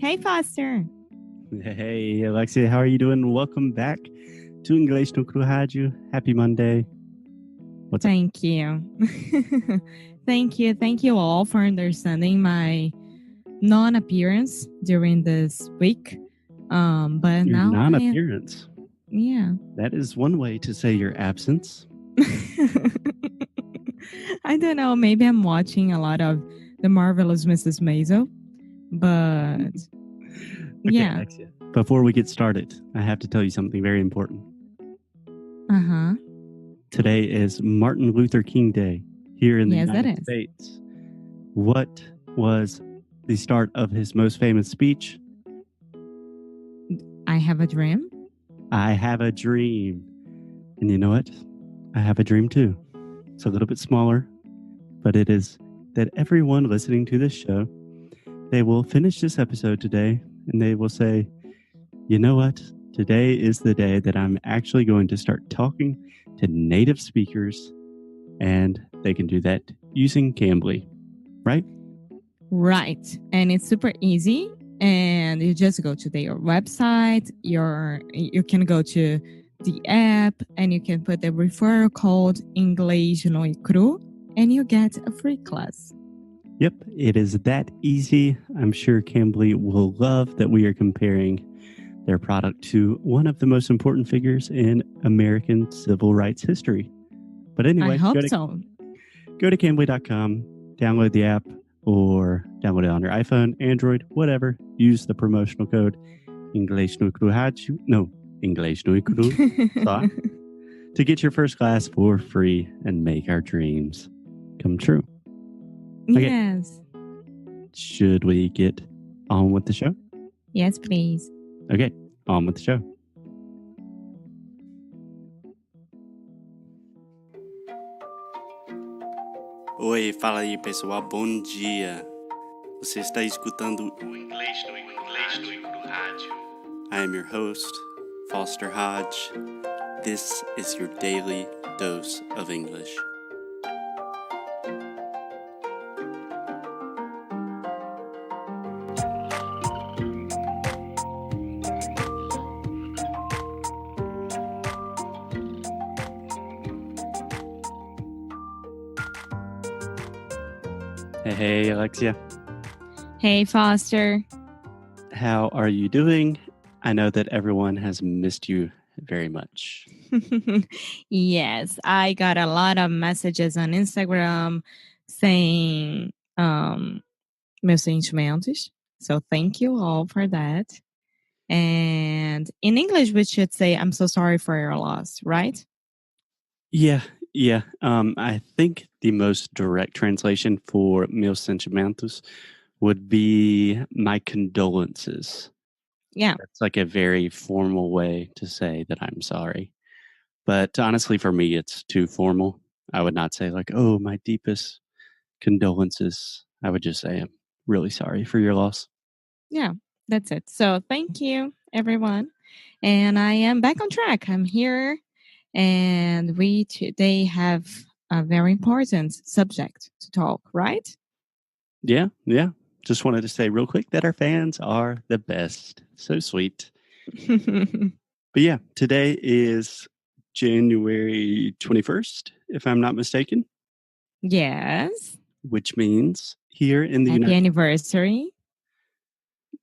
Hey, Foster. Hey, Alexia, how are you doing? Welcome back to English no Rádio. Happy Monday. What's up? Thank you. Thank you all for understanding my non-appearance during this week. But Your now non-appearance. yeah. That is one way to say your absence. I don't know. Maybe I'm watching a lot of The Marvelous Mrs. Maisel, but Okay, yeah. Alexia. Before we get started, I have to tell you something very important. Uh-huh. Today is Martin Luther King Day here in the Yes, that United is. States. What was the start of his most famous speech? I have a dream. I have a dream. And you know what? I have a dream too. It's a little bit smaller, but it is that everyone listening to this show, they will finish this episode today and they will say, you know what? Today is the day that I'm actually going to start talking to native speakers, and they can do that using Cambly, right? Right. And it's super easy. And you just go to their website, you can go to the app and you can put the referral code English no Cru and you get a free class. Yep, it is that easy. I'm sure Cambly will love that we are comparing their product to one of the most important figures in American civil rights history. But anyway, I hope so. Go to Cambly.com, download the app, or download it on your iPhone, Android, whatever. Use the promotional code English no Cru to get your first class for free and make our dreams come true. Okay. Yes. Should we get on with the show? Yes, please. Okay, on with the show. Oi, fala aí pessoal, bom dia. Você está escutando o Inglês no Rádio. I am your host, Foster Hodge. This is your daily dose of English. Hey, Alexia. Hey, Foster. How are you doing? I know that everyone has missed you very much. Yes, I got a lot of messages on Instagram saying meus sentimentos. So thank you all for that. And in English, we should say, I'm so sorry for your loss, right? Yeah. I think the most direct translation for meus sentimentos would be my condolences. Yeah. That's like a very formal way to say that I'm sorry. But honestly, for me, it's too formal. I would not say like, oh, my deepest condolences. I would just say I'm really sorry for your loss. Yeah, that's it. So thank you, everyone. And I am back on track. I'm here. And we today have a very important subject to talk, right? Yeah. Just wanted to say real quick that our fans are the best. So sweet. But yeah, today is January 21st, if I'm not mistaken. Yes. Which means here in the Happy anniversary.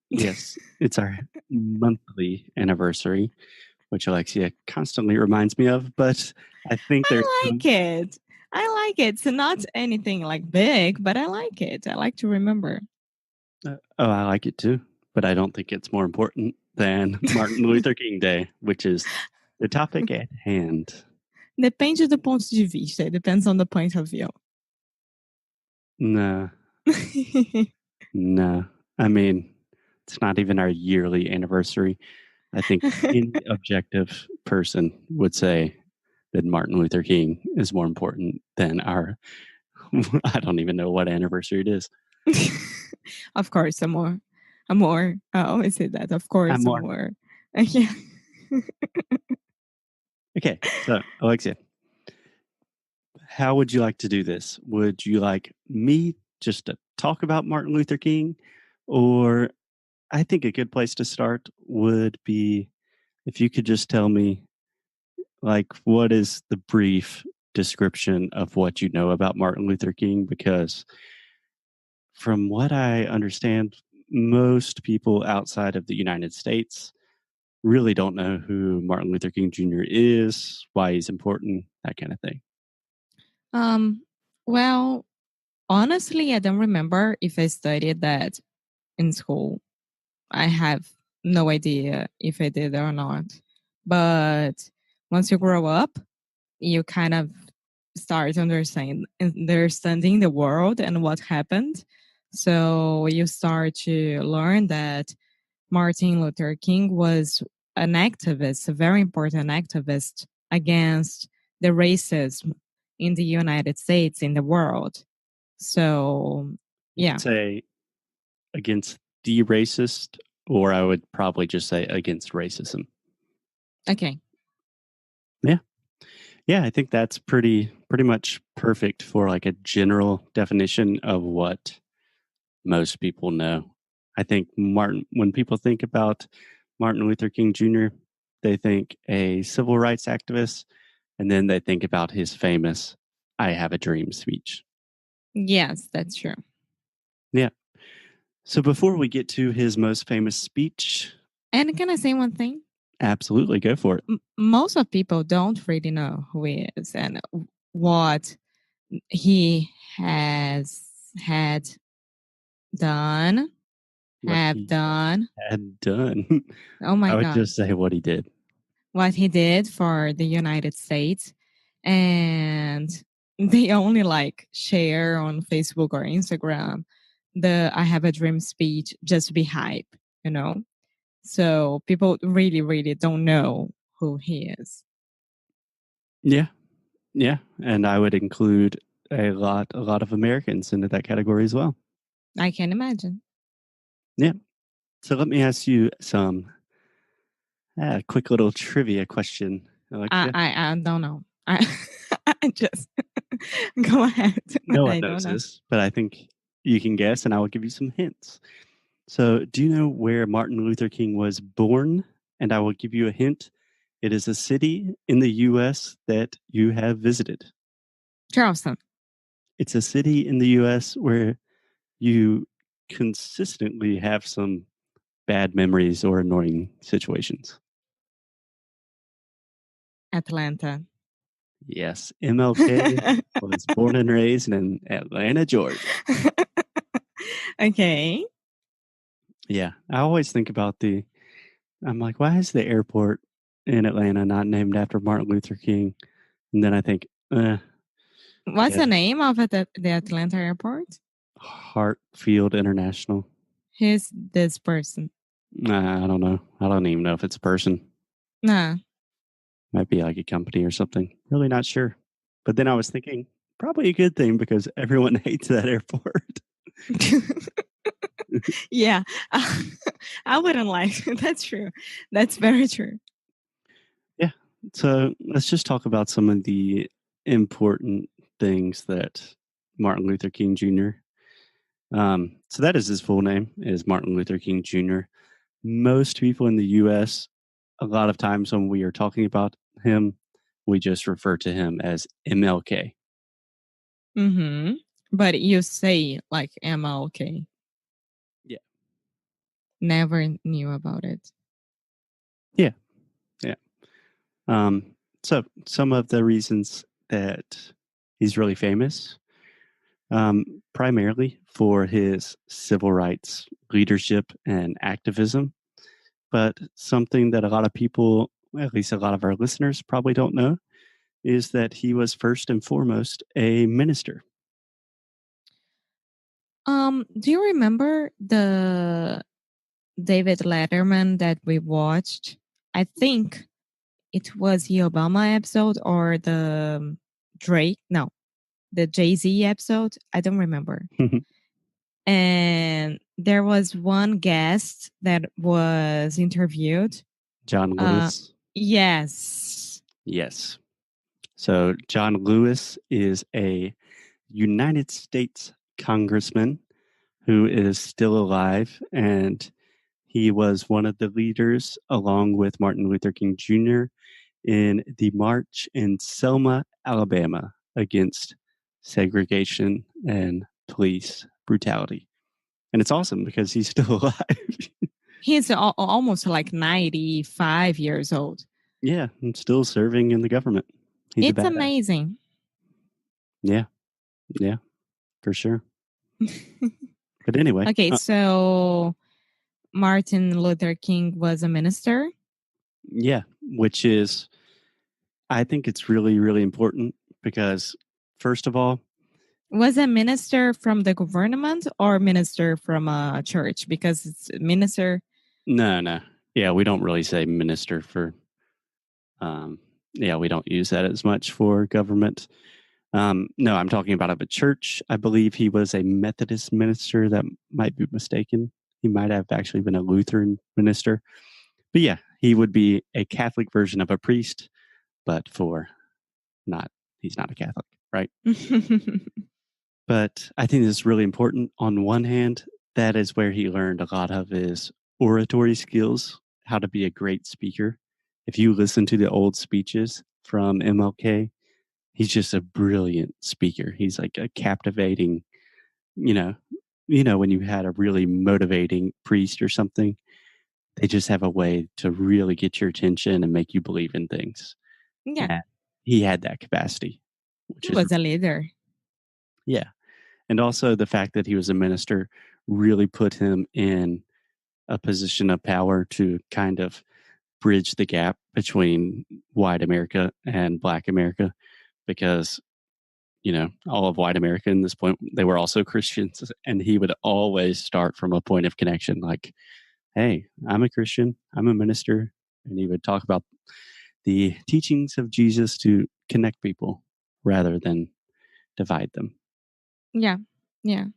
Yes, it's our monthly anniversary, which Alexia constantly reminds me of, but I think I like it. It's not anything like big, but I like it. I like to remember. I like it too, but I don't think it's more important than Martin Luther King Day, which is the topic at hand. Depende do ponto de vista. It depends on the point of view. No. I mean, it's not even our yearly anniversary. I think any objective person would say that Martin Luther King is more important than our, I don't even know what anniversary it is. Of course, amor. I always say that. Of course, amor. Yeah. Okay, so Alexia, how would you like to do this? Would you like me just to talk about Martin Luther King? Or I think a good place to start would be if you could just tell me, like, what is the brief description of what you know about Martin Luther King? Because from what I understand, most people outside of the United States really don't know who Martin Luther King Jr. is, why he's important, that kind of thing. Um, well, honestly, I don't remember if I studied that in school. I have no idea if I did or not. But once you grow up, you kind of start understanding the world and what happened. So you start to learn that Martin Luther King was an activist, a very important activist against the racism in the United States, in the world. So, You yeah, could say against the racist, or I would probably just say against racism. okay. Yeah. Yeah, I think that's pretty much perfect for like a general definition of what most people know. I think Martin when people think about Martin Luther King Jr., they think a civil rights activist, and then they think about his famous I Have a Dream speech. Yes, that's true. Yeah. So before we get to his most famous speech, And can I say one thing? absolutely go for it. Most of people don't really know who he is and what he has had done, What have he done. had done. Oh my I would God. just say what he did. What he did for the United States. And they only like share on Facebook or Instagram the I Have a Dream speech just to be hype, you know? So people really, really don't know who he is. Yeah. Yeah. And I would include a lot of Americans into that category as well. I can imagine. Yeah. So let me ask you some quick little trivia question, Alexia. I don't know. I just go ahead. No one I don't knows know. this, but I think you can guess, and I will give you some hints. So, do you know where Martin Luther King was born? And I will give you a hint. It is a city in the U.S. that you have visited. Charleston, It's a city in the U.S. where you consistently have some bad memories or annoying situations. Atlanta. Yes, MLK was born and raised in Atlanta, Georgia. Okay. Yeah, I always think about I'm like, why is the airport in Atlanta not named after Martin Luther King? And then I think, I What's the guess name of the Atlanta airport? Hartfield International. Who's this person? I don't know. I don't even know if it's a person. Nah. Might be like a company or something. Really not sure. But then I was thinking, probably a good thing because everyone hates that airport. Yeah. I wouldn't like that's true. That's very true. Yeah. So let's just talk about some of the important things that Martin Luther King Jr. So that is his full name is Martin Luther King Jr. Most people in the U.S. a lot of times when we are talking about him, we just refer to him as MLK. Mm-hmm. But you say like MLK. Yeah. Never knew about it. Yeah. Yeah. So some of the reasons that he's really famous, primarily for his civil rights leadership and activism, but something that a lot of people, at least a lot of our listeners, probably don't know, is that he was first and foremost a minister. Do you remember the David Letterman that we watched? I think it was the Obama episode or the Drake. No, the Jay-Z episode. I don't remember. And there was one guest that was interviewed. John Uh, Lewis. yes. Yes. So John Lewis is a United States congressman who is still alive, and He was one of the leaders, along with Martin Luther King Jr., in the march in Selma, Alabama, against segregation and police brutality. And it's awesome because he's still alive. He's almost like 95 years old. Yeah, and still serving in the government. He's a It's badass. amazing. Yeah, yeah, for sure. But anyway, Okay, so Martin Luther King was a minister. yeah, which is, I think it's really, really important because, first of all, Was a minister from the government or minister from a church? Because it's minister. no. Yeah, we don't really say minister for, yeah, we don't use that as much for government. No, I'm talking about a church. I believe he was a Methodist minister. That might be mistaken. He might have actually been a Lutheran minister. But yeah, he would be a Catholic version of a priest, but for not, he's not a Catholic, right? But I think this is really important. On one hand, that is where he learned a lot of his oratory skills, how to be a great speaker. If you listen to the old speeches from MLK, he's just a brilliant speaker. He's like a captivating, you know, when you had a really motivating priest or something, they just have a way to really get your attention and make you believe in things. Yeah, And he had that capacity, which he is, was a leader. yeah. And also the fact that he was a minister really put him in a position of power to kind of bridge the gap between white America and black America because all of white America in this point, they were also Christians. And he would always start from a point of connection like, hey, I'm a Christian, I'm a minister. And he would talk about the teachings of Jesus to connect people rather than divide them. Yeah, yeah.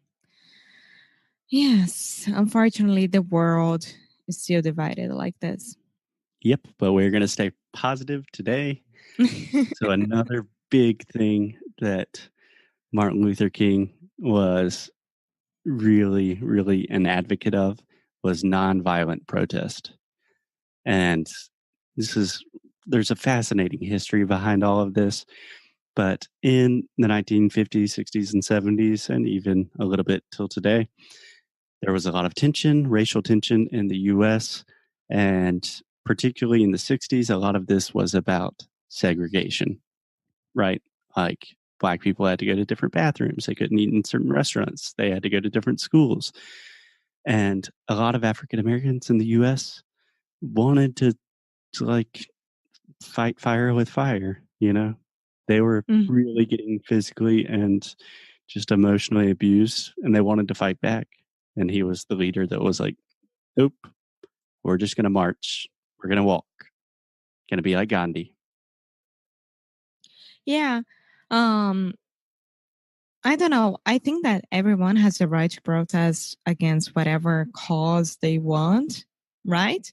Yes, unfortunately, the world is still divided like this. Yep. But we're going to stay positive today. So, another big thing that Martin Luther King was really, really an advocate of was nonviolent protest. And there's a fascinating history behind all of this. But in the 1950s, 60s, and 70s, and even a little bit till today, there was a lot of tension, racial tension in the US. And particularly in the 60s, a lot of this was about segregation, right? Like black people had to go to different bathrooms. They couldn't eat in certain restaurants. They had to go to different schools. And a lot of African Americans in the US wanted to like fight fire with fire. They were Mm. really getting physically and just emotionally abused and they wanted to fight back. And he was the leader that was like, nope, we're just going to march. We're going to walk. Going to be like Gandhi. Yeah. Um, I don't know. I think that everyone has the right to protest against whatever cause they want, right?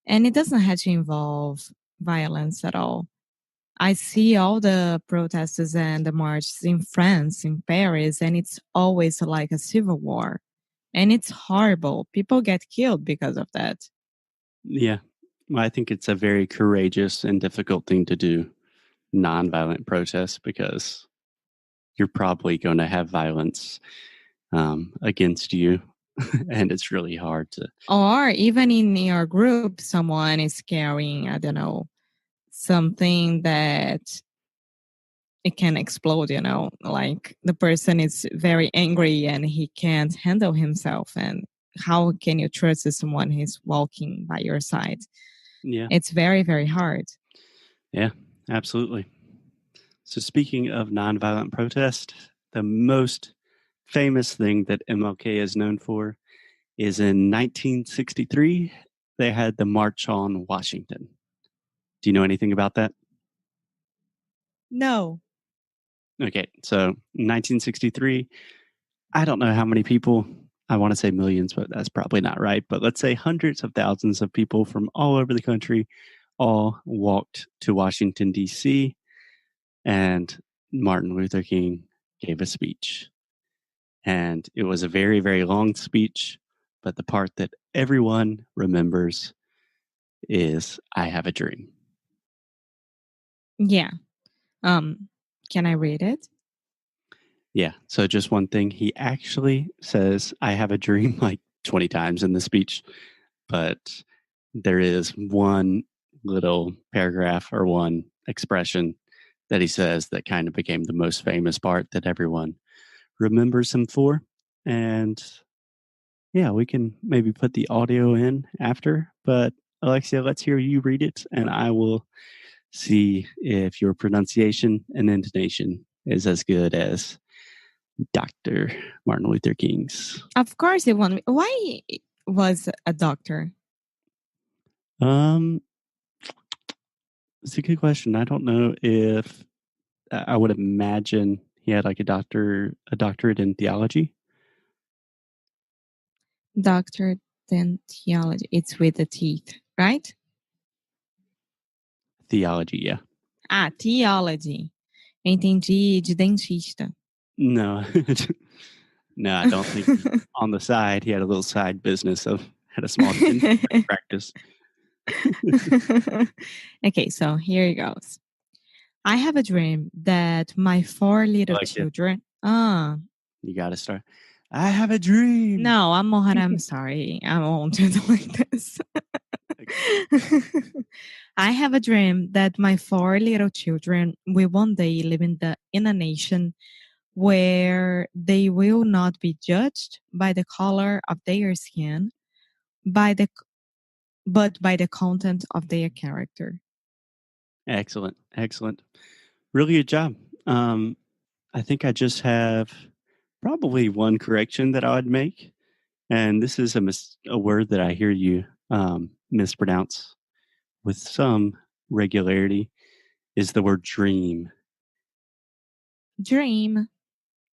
And it doesn't have to involve violence at all. I see all the protests and the marches in France, in Paris, and it's always like a civil war. And it's horrible. People get killed because of that. Yeah. Well, I think it's a very courageous and difficult thing to do, nonviolent protest, because you're probably going to have violence against you. And it's really hard to. Or even in your group, someone is carrying, I don't know, something that it can explode, like the person is very angry and he can't handle himself. And how can you trust someone who's walking by your side? Yeah. It's very, very hard. Yeah, absolutely. So, speaking of nonviolent protest, the most famous thing that MLK is known for is in 1963, they had the March on Washington. Do you know anything about that? No. Okay, so 1963, I don't know how many people, I want to say millions, but that's probably not right. But let's say hundreds of thousands of people from all over the country all walked to Washington, D.C., and Martin Luther King gave a speech. And it was a very, very long speech. But the part that everyone remembers is I have a dream. Yeah. Can I read it? Yeah. So just one thing, he actually says I have a dream like 20 times in the speech, but there is one little paragraph or one expression that he says that kind of became the most famous part that everyone remembers him for. And yeah, we can maybe put the audio in after, but Alexia, let's hear you read it and I will see if your pronunciation and intonation is as good as Dr. Martin Luther King's. Of course, they want me. Why was a doctor? Um, it's a good question. I don't know if I would imagine he had like a doctorate in theology. Doctor dentiology. It's with the teeth, right? Theology, yeah. Ah, theology. Entendi de dentista. No, no, I don't think on the side he had a little side business of had a small practice. Okay, so here it goes. I have a dream that my four little Alexia, children. you got to start. I have a dream. No, I'm sorry. I won't do it like this. I have a dream that my four little children will one day live in a nation where they will not be judged by the color of their skin, by the but by the content of their character. Excellent, excellent. Really good job. I think I just have probably one correction that I would make, and this is a word that I hear you mispronounce with some regularity. Is the word dream? Dream.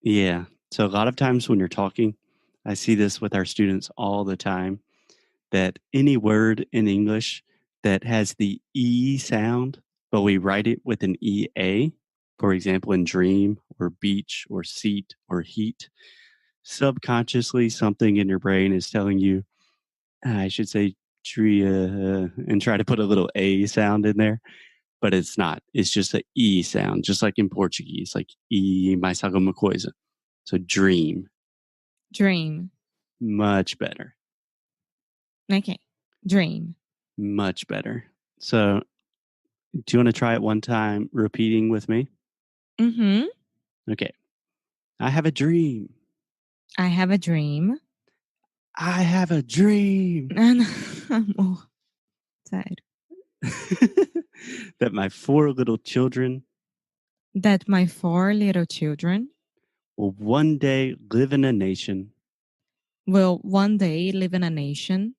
Yeah. So a lot of times when you're talking, I see this with our students all the time that any word in English that has the E sound, but we write it with an EA, for example, in dream or beach or seat or heat, subconsciously something in your brain is telling you, I should say tria, and try to put a little A sound in there, but it's not. It's just a E sound, just like in Portuguese, like E mais alguma coisa. So dream, Dream. much better, Okay. Dream. much better. So do you want to try it one time repeating with me? Mm-hmm. Okay. I have a dream. I have a dream. I have a dream Amor. Sério. that my four little children That my four little children will one day live in a nation will one day live in a nation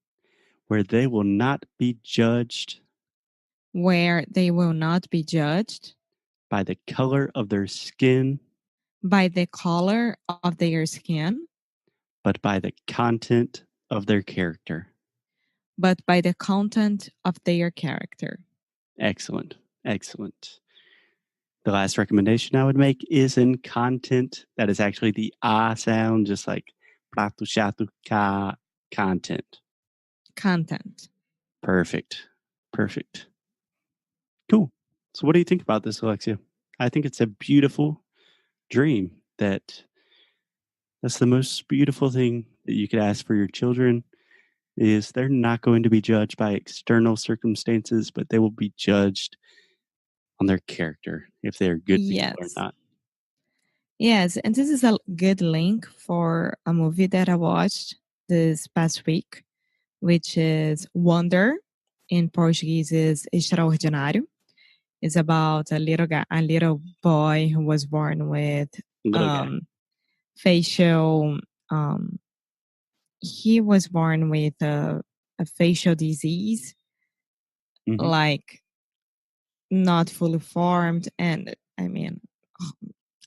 where they will not be judged where they will not be judged by the color of their skin, by the color of their skin, but by the content of their character. but by the content of their character. Excellent. Excellent. The last recommendation I would make is in content. That is actually the ah sound, just like prato chato ka content. Content. Perfect. Perfect. Cool. So, what do you think about this, Alexia? I think it's a beautiful dream that's the most beautiful thing that you could ask for your children is they're not going to be judged by external circumstances, but they will be judged on their character if they're good people or Yes. not. Yes. And this is a good link for a movie that I watched this past week, which is Wonder. In Portuguese is Extraordinário. It's about a little guy, a little boy who was born with Little guy. facial. Um, he was born with a facial disease, Mm-hmm. like not fully formed, and I mean,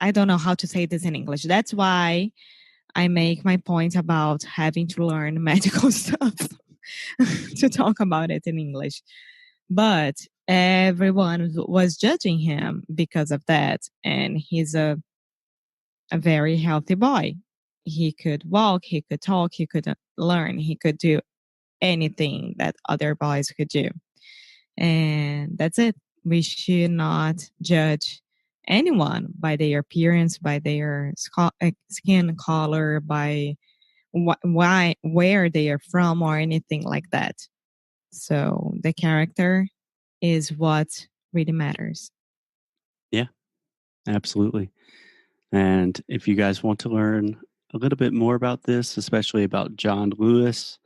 I don't know how to say this in English. That's why I make my point about having to learn medical stuff to talk about it in English. But everyone was judging him because of that. And he's a very healthy boy. He could walk, he could talk, he could learn, he could do anything that other boys could do. And that's it. We should not judge anyone by their appearance, by their skin color, by why, where they are from, or anything like that. So the character is what really matters. Yeah, absolutely. And if you guys want to learn a little bit more about this, especially about John Lewis,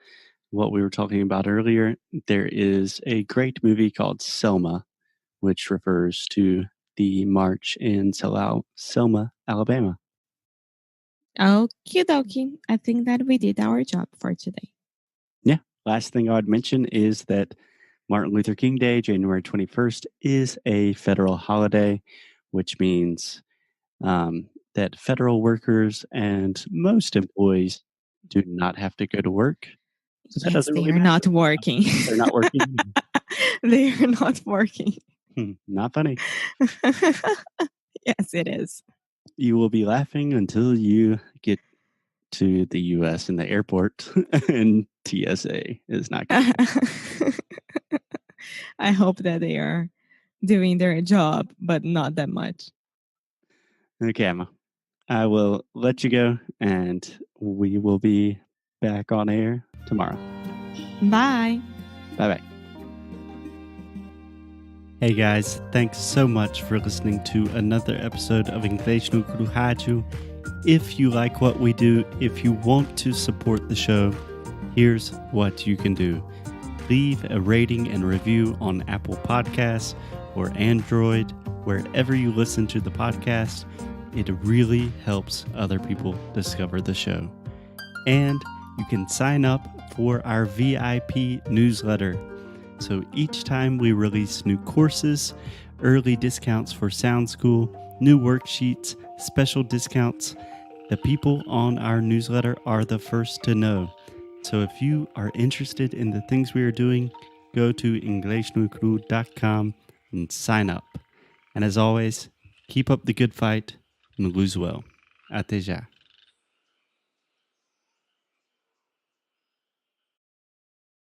what we were talking about earlier, there is a great movie called Selma, which refers to the march in Selma, Alabama. Okie dokie. I think that we did our job for today. Yeah. Last thing I would mention is that Martin Luther King Day, January 21st, is a federal holiday, which means that federal workers and most employees do not have to go to work. So that Yes, doesn't they really are not matter. working. They're not working. They are not working. Not funny. Yes, it is. You will be laughing until you get to the US in the airport and TSA is not good. I hope that they are doing their job, but not that much. Okay, Emma. I will let you go and we will be back on air tomorrow. Bye. Bye bye. Hey guys, thanks so much for listening to another episode of Inglês no Rádio. If you like what we do, if you want to support the show, here's what you can do. Leave a rating and review on Apple Podcasts or Android, wherever you listen to the podcast. It really helps other people discover the show. And you can sign up for our VIP newsletter. So each time we release new courses, early discounts for Sound School, new worksheets, special discounts, the people on our newsletter are the first to know. So if you are interested in the things we are doing, go to inglesnucru.com and sign up. And as always, keep up the good fight and lose well. Até já.